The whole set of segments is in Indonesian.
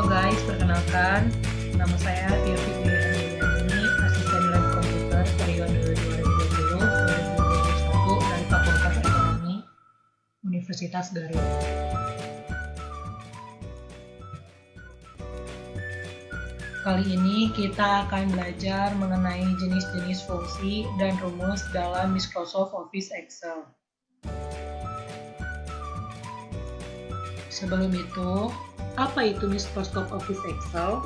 Halo guys, perkenalkan, nama saya Tia Fitri Handayani, asisten lab komputer periode 2020-2021 dari Fakultas Ekonomi Universitas Garut. Kali ini kita akan belajar mengenai jenis-jenis fungsi dan rumus dalam Microsoft Office Excel. Sebelum itu, apa itu Microsoft Office Excel?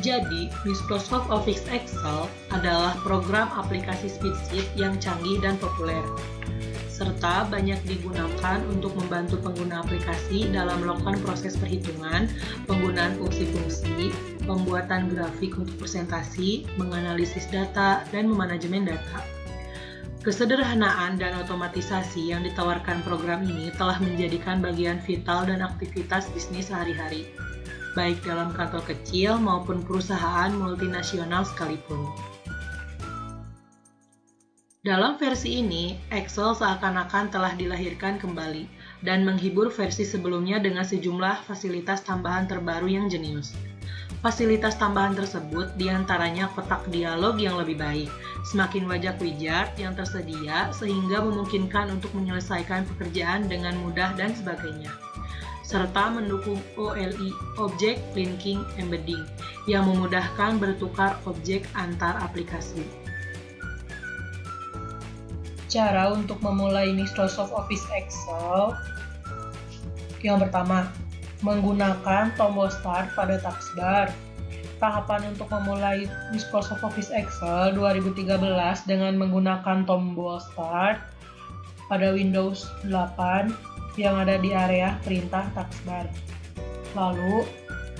Jadi, Microsoft Office Excel adalah program aplikasi spreadsheet yang canggih dan populer, serta banyak digunakan untuk membantu pengguna aplikasi dalam melakukan proses perhitungan, penggunaan fungsi-fungsi, pembuatan grafik untuk presentasi, menganalisis data, dan memanajemen data. Kesederhanaan dan otomatisasi yang ditawarkan program ini telah menjadikan bagian vital dan aktivitas bisnis sehari-hari, baik dalam kantor kecil maupun perusahaan multinasional sekalipun. Dalam versi ini, Excel seakan-akan telah dilahirkan kembali dan menghibur versi sebelumnya dengan sejumlah fasilitas tambahan terbaru yang jenius. Fasilitas tambahan tersebut diantaranya kotak dialog yang lebih baik, semakin banyak widget yang tersedia sehingga memungkinkan untuk menyelesaikan pekerjaan dengan mudah dan sebagainya, serta mendukung OLE (Object Linking Embedding) yang memudahkan bertukar objek antar aplikasi. Cara untuk memulai Microsoft Office Excel: yang pertama, menggunakan tombol Start pada taskbar. Tahapan untuk memulai Microsoft Office Excel 2013 dengan menggunakan tombol Start pada Windows 8 yang ada di area perintah taskbar. Lalu,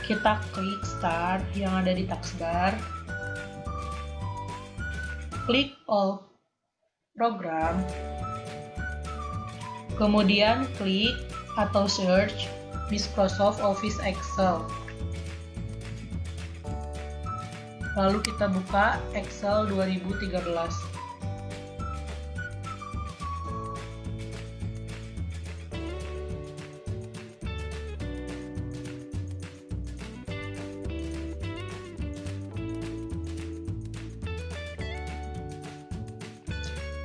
kita klik Start yang ada di taskbar. Klik All Program. Kemudian klik atau search Microsoft Office Excel. Lalu kita buka Excel 2013.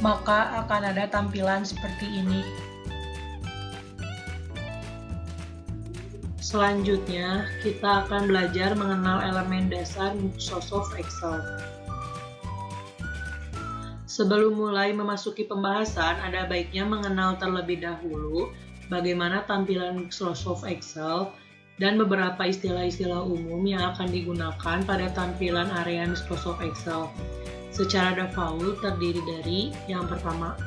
Maka akan ada tampilan seperti ini. Selanjutnya, kita akan belajar mengenal elemen dasar Microsoft Excel. Sebelum mulai memasuki pembahasan, ada baiknya mengenal terlebih dahulu bagaimana tampilan Microsoft Excel dan beberapa istilah-istilah umum yang akan digunakan pada tampilan area Microsoft Excel. Secara default terdiri dari yang pertama,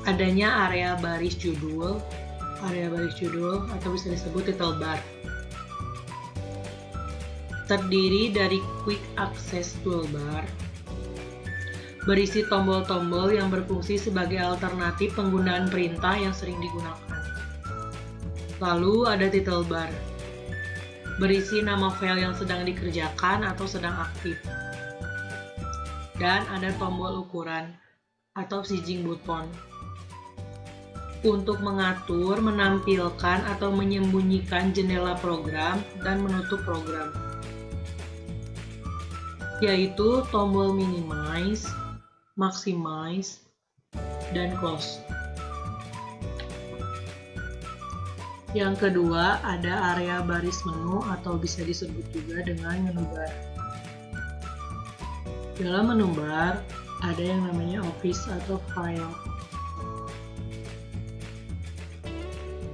adanya area baris judul atau bisa disebut title bar. Terdiri dari quick access toolbar, berisi tombol-tombol yang berfungsi sebagai alternatif penggunaan perintah yang sering digunakan. Lalu ada title bar, berisi nama file yang sedang dikerjakan atau sedang aktif. Dan ada tombol ukuran atau sizing button untuk mengatur, menampilkan, atau menyembunyikan jendela program dan menutup program, yaitu tombol minimize, maximize, dan close. Yang kedua, ada area baris menu atau bisa disebut juga dengan menu bar. Dalam menu bar, ada yang namanya Office atau File.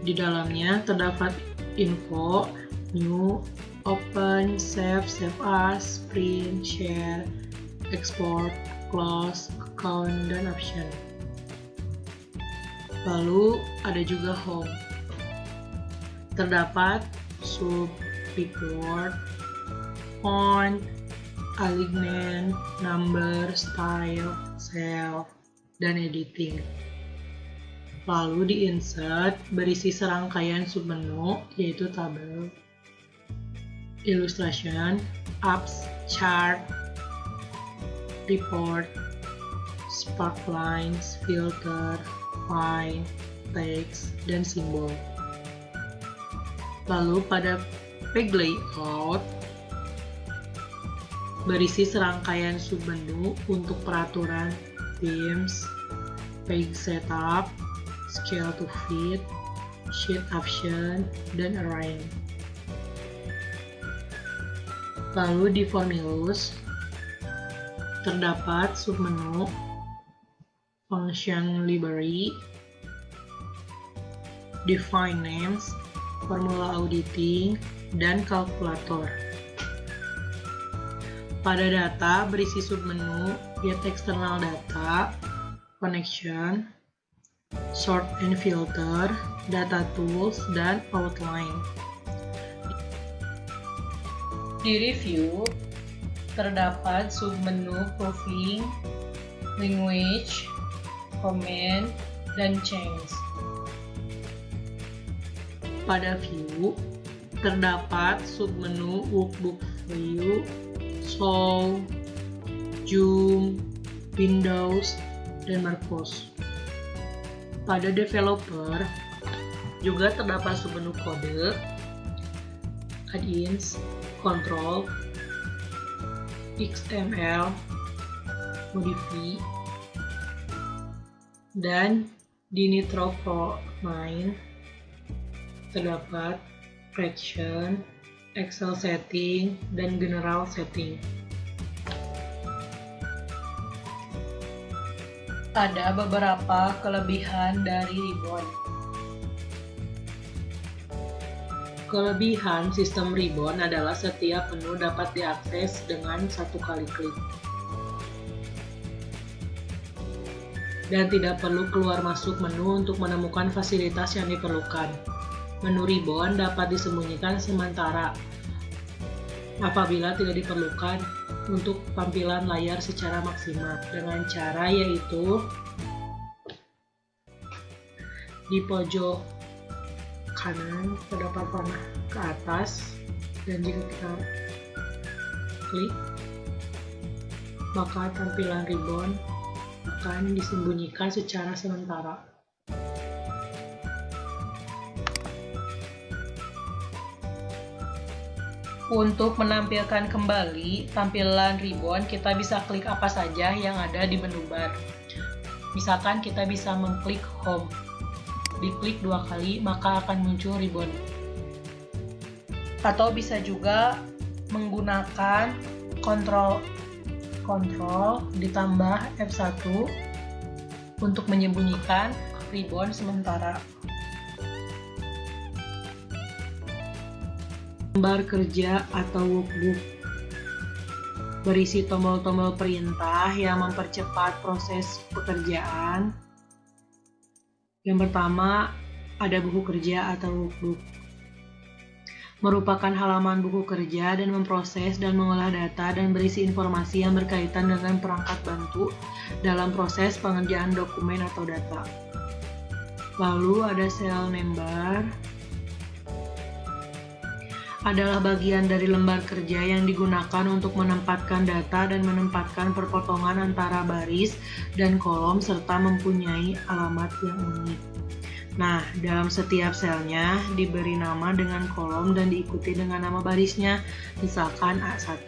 Di dalamnya terdapat info, new, open, save, save as, print, share, export, close, account, dan option. Lalu ada juga home. Terdapat sub, report, font, alignment, number, style, cell, dan editing. Lalu di insert berisi serangkaian submenu yaitu tabel, illustration, apps, chart, report, sparklines, filter, file, text, dan simbol. Lalu pada page layout, berisi serangkaian submenu untuk peraturan themes, page setup, scale to fit, sheet option, dan arrange. Lalu di Formulus terdapat submenu function library, define names, formula auditing, dan kalkulator. Pada data berisi submenu get external data, connection, sort and filter, data tools, dan outline. Di review terdapat submenu proofing, language, comment, dan change. Pada view, terdapat submenu workbook view, show, zoom, windows, dan Marcos. Pada developer, juga terdapat submenu kode, add-ins, control, XML, modify, dan di Nitro Pro 9 terdapat fraction, Excel setting, dan general setting. Ada beberapa kelebihan dari Ribbon. Kelebihan sistem Ribbon adalah setiap menu dapat diakses dengan satu kali klik. Dan tidak perlu keluar masuk menu untuk menemukan fasilitas yang diperlukan. Menu Ribbon dapat disembunyikan sementara apabila tidak diperlukan untuk tampilan layar secara maksimal dengan cara yaitu di pojok kanan terdapat panah ke atas, dan jika kita klik maka tampilan Ribbon akan disembunyikan secara sementara. Untuk menampilkan kembali tampilan Ribbon, kita bisa klik apa saja yang ada di menu bar. Misalkan kita bisa mengklik Home. Diklik 2 kali, maka akan muncul Ribbon. Atau bisa juga menggunakan Ctrl ditambah F1 untuk menyembunyikan Ribbon sementara. Lembar kerja atau workbook berisi tombol-tombol perintah yang mempercepat proses pekerjaan. Yang pertama, ada buku kerja atau workbook. Merupakan halaman buku kerja dan memproses dan mengolah data dan berisi informasi yang berkaitan dengan perangkat bantu dalam proses pengerjaan dokumen atau data. Lalu ada cell number, adalah bagian dari lembar kerja yang digunakan untuk menempatkan data dan menempatkan perpotongan antara baris dan kolom serta mempunyai alamat yang unik. Nah, dalam setiap selnya diberi nama dengan kolom dan diikuti dengan nama barisnya, misalkan A1,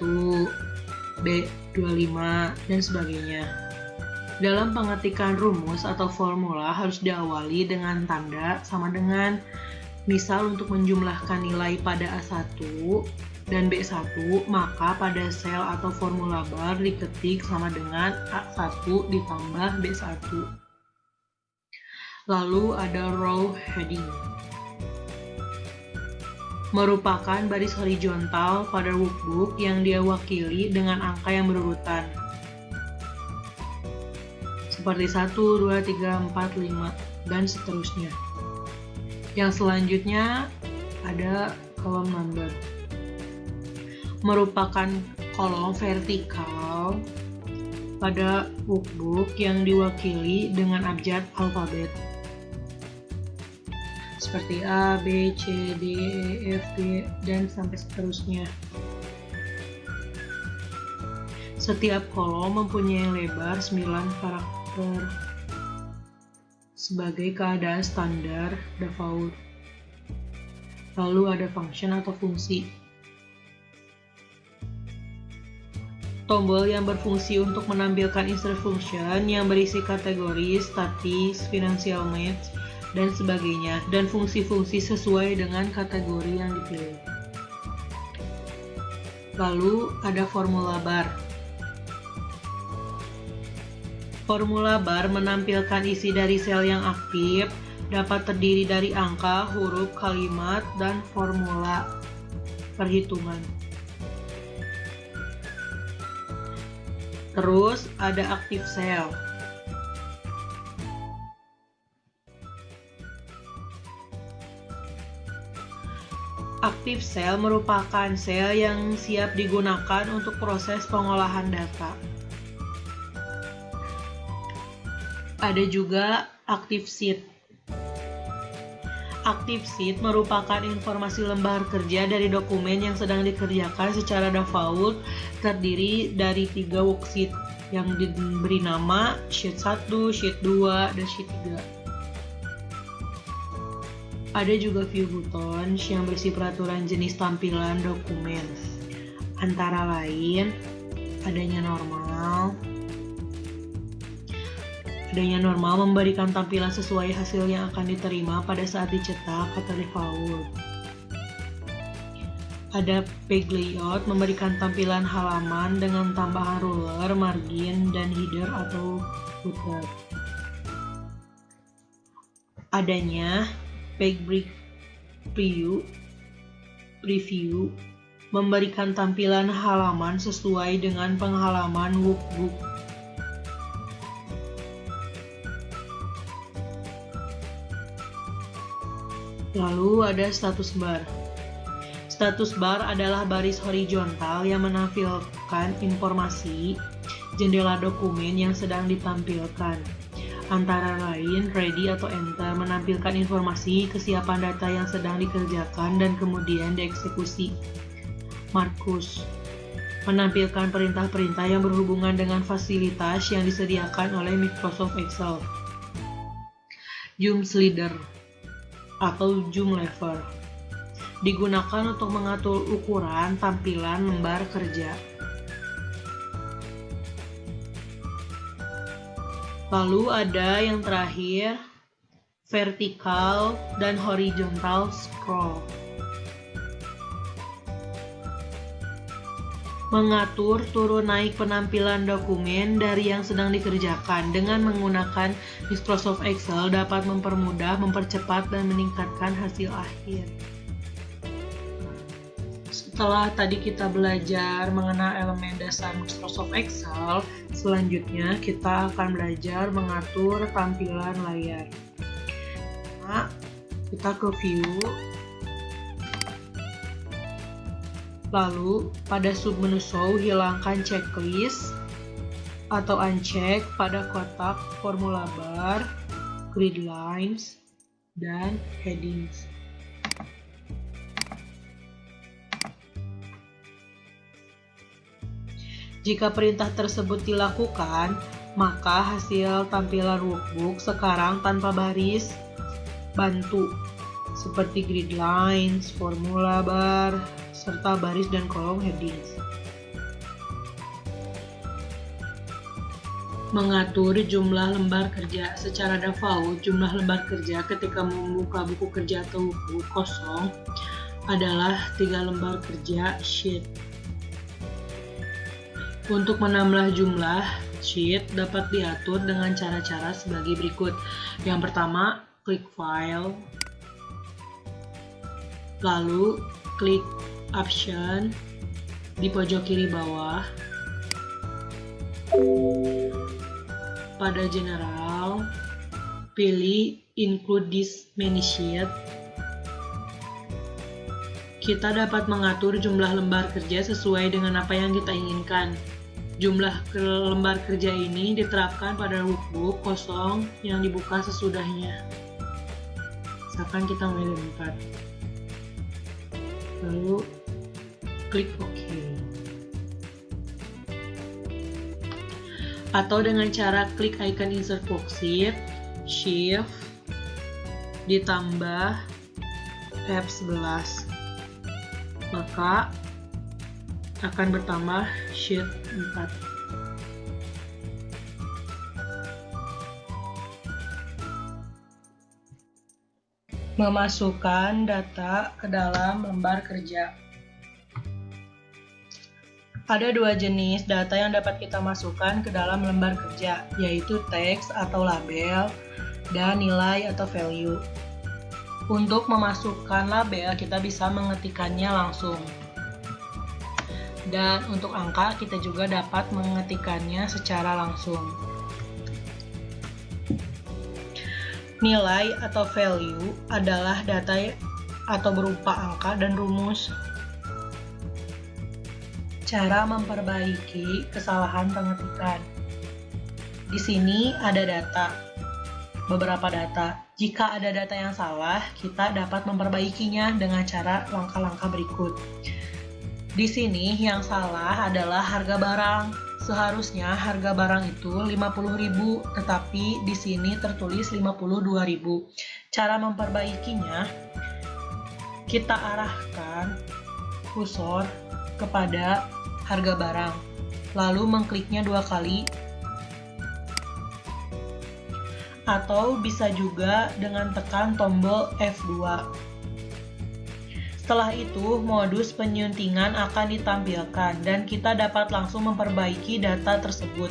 B25, dan sebagainya. Dalam pengetikan rumus atau formula harus diawali dengan tanda sama dengan. Misal untuk menjumlahkan nilai pada A1 dan B1, maka pada sel atau formula bar diketik sama dengan A1 ditambah B1. Lalu ada row heading. Merupakan baris horizontal pada workbook yang dia wakili dengan angka yang berurutan. Seperti 1, 2, 3, 4, 5, dan seterusnya. Yang selanjutnya ada column number. Merupakan kolom vertikal pada workbook yang diwakili dengan abjad alfabet. Seperti A, B, C, D, E, F, G, dan sampai seterusnya. Setiap kolom mempunyai lebar 9 karakter. Sebagai keadaan standar default. Lalu ada function atau fungsi. Tombol yang berfungsi untuk menampilkan insert function yang berisi kategori, statis, financial match, dan sebagainya, dan fungsi-fungsi sesuai dengan kategori yang dipilih. Lalu ada formula bar. Formula bar menampilkan isi dari sel yang aktif, dapat terdiri dari angka, huruf, kalimat, dan formula perhitungan. Terus ada active cell. Active cell merupakan sel yang siap digunakan untuk proses pengolahan data. Ada juga active sheet. Active sheet merupakan informasi lembar kerja dari dokumen yang sedang dikerjakan secara default, terdiri dari 3 worksheet yang diberi nama sheet 1, sheet 2, dan sheet 3. Ada juga view buttons yang berisi peraturan jenis tampilan dokumen, antara lain adanya normal. Adanya normal memberikan tampilan sesuai hasil yang akan diterima pada saat dicetak atau default. Ada page layout memberikan tampilan halaman dengan tambahan ruler, margin, dan header atau footer. Adanya page break preview memberikan tampilan halaman sesuai dengan penghalaman workbook. Lalu ada status bar. Status bar adalah baris horizontal yang menampilkan informasi jendela dokumen yang sedang ditampilkan. Antara lain, ready atau enter menampilkan informasi kesiapan data yang sedang dikerjakan dan kemudian dieksekusi. Markus menampilkan perintah-perintah yang berhubungan dengan fasilitas yang disediakan oleh Microsoft Excel. Zoom slider atau zoom lever digunakan untuk mengatur ukuran tampilan lembar kerja. Lalu ada yang terakhir, vertical dan horizontal scroll. Mengatur turun naik penampilan dokumen dari yang sedang dikerjakan dengan menggunakan Microsoft Excel dapat mempermudah, mempercepat, dan meningkatkan hasil akhir. Setelah tadi kita belajar mengenal elemen dasar Microsoft Excel, selanjutnya kita akan belajar mengatur tampilan layar. Nah, kita ke view. Lalu, pada submenu show, hilangkan checklist atau uncheck pada kotak formula bar, grid lines, dan headings. Jika perintah tersebut dilakukan, maka hasil tampilan workbook sekarang tanpa baris bantu, seperti grid lines, formula bar, serta baris dan kolom headings. Mengatur jumlah lembar kerja. Secara default, jumlah lembar kerja ketika membuka buku kerja atau buku kosong adalah 3 lembar kerja sheet. Untuk menambah jumlah sheet dapat diatur dengan cara-cara sebagai berikut. Yang pertama, klik file, lalu klik option di pojok kiri bawah. Pada general, pilih include this many sheet. Kita dapat mengatur jumlah lembar kerja sesuai dengan apa yang kita inginkan. Jumlah lembar kerja ini diterapkan pada workbook kosong yang dibuka sesudahnya. Misalkan kita memilih 4. Lalu klik OK. Atau dengan cara klik icon insert worksheet, shift, ditambah F11, maka akan bertambah sheet 4. Memasukkan data ke dalam lembar kerja. Ada dua jenis data yang dapat kita masukkan ke dalam lembar kerja, yaitu teks atau label dan nilai atau value. Untuk memasukkan label, kita bisa mengetikkannya langsung. Dan untuk angka, kita juga dapat mengetikkannya secara langsung. Nilai atau value adalah data atau berupa angka dan rumus. Cara memperbaiki kesalahan pengetikan. Di sini ada data, beberapa data. Jika ada data yang salah, kita dapat memperbaikinya dengan cara langkah-langkah berikut. Di sini yang salah adalah harga barang. Seharusnya harga barang itu 50.000, tetapi di sini tertulis 52.000. Cara memperbaikinya, kita arahkan kursor kepada harga barang, lalu mengkliknya 2 kali, atau bisa juga dengan tekan tombol F2. Setelah itu, modus penyuntingan akan ditampilkan dan kita dapat langsung memperbaiki data tersebut.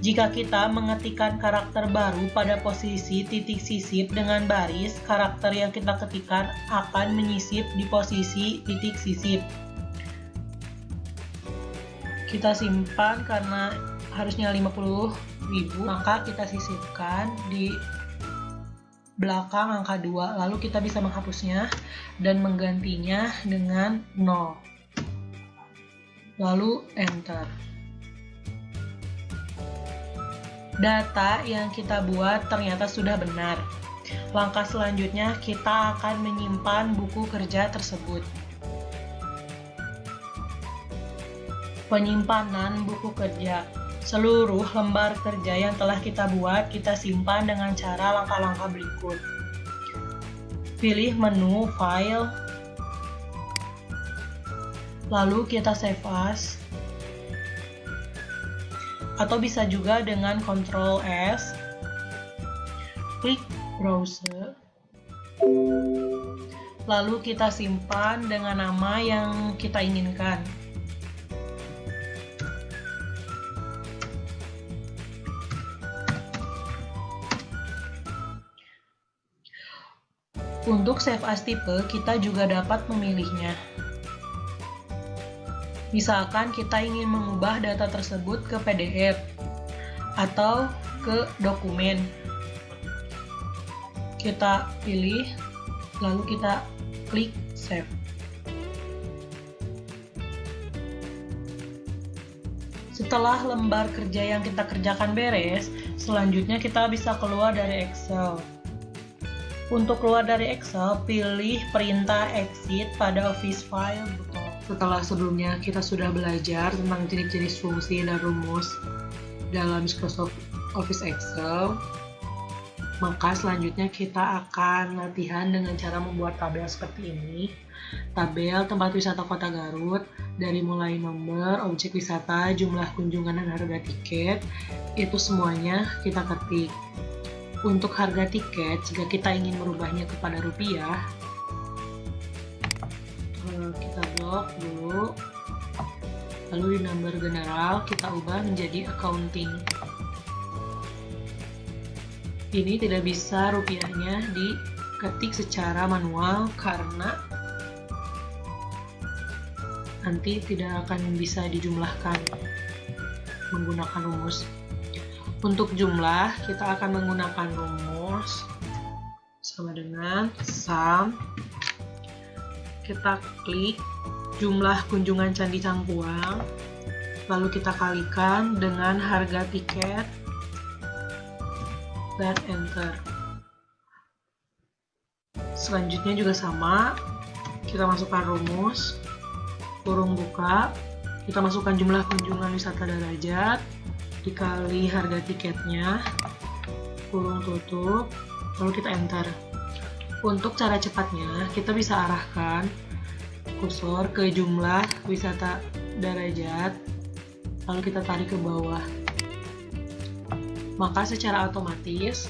Jika kita mengetikkan karakter baru pada posisi titik sisip dengan baris, karakter yang kita ketikkan akan menyisip di posisi titik sisip. Kita simpan karena harusnya 50.000, maka kita sisipkan di belakang angka 2, lalu kita bisa menghapusnya dan menggantinya dengan 0. Lalu enter. Data yang kita buat ternyata sudah benar. Langkah selanjutnya, kita akan menyimpan buku kerja tersebut. Penyimpanan buku kerja. Seluruh lembar kerja yang telah kita buat, kita simpan dengan cara langkah-langkah berikut. Pilih menu File, lalu kita Save As, atau bisa juga dengan Ctrl S, klik Browser, lalu kita simpan dengan nama yang kita inginkan. Untuk save as tipe, kita juga dapat memilihnya. Misalkan kita ingin mengubah data tersebut ke PDF atau ke dokumen. Kita pilih, lalu kita klik Save. Setelah lembar kerja yang kita kerjakan beres, selanjutnya kita bisa keluar dari Excel. Untuk keluar dari Excel, pilih perintah Exit pada Office File button. Setelah sebelumnya kita sudah belajar tentang jenis-jenis fungsi dan rumus dalam Microsoft Office Excel, maka selanjutnya kita akan latihan dengan cara membuat tabel seperti ini. Tabel tempat wisata Kota Garut, dari mulai nomor, objek wisata, jumlah kunjungan, dan harga tiket, itu semuanya kita ketik. Untuk harga tiket, jika kita ingin merubahnya kepada rupiah, kita blok dulu, lalu di number general kita ubah menjadi accounting. Ini tidak bisa rupiahnya diketik secara manual karena nanti tidak akan bisa dijumlahkan menggunakan rumus. Untuk jumlah, kita akan menggunakan rumus sama dengan sum. Kita klik jumlah kunjungan Candi Cangkuang, lalu kita kalikan dengan harga tiket, dan enter. Selanjutnya juga sama, kita masukkan rumus, kurung buka, kita masukkan jumlah kunjungan wisata derajat, dikali harga tiketnya, kurung tutup, lalu kita enter. Untuk cara cepatnya, kita bisa arahkan kursor ke jumlah wisata derajat, lalu kita tarik ke bawah. Maka secara otomatis,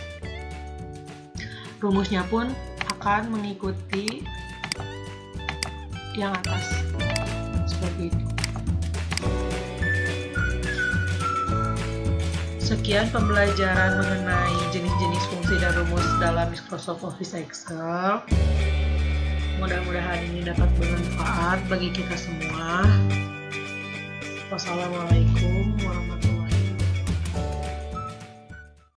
rumusnya pun akan mengikuti yang atas, seperti itu. Sekian pembelajaran mengenai jenis-jenis fungsi dan rumus dalam Microsoft Office Excel. Mudah-mudahan ini dapat bermanfaat bagi kita semua. Wassalamualaikum warahmatullahi wabarakatuh.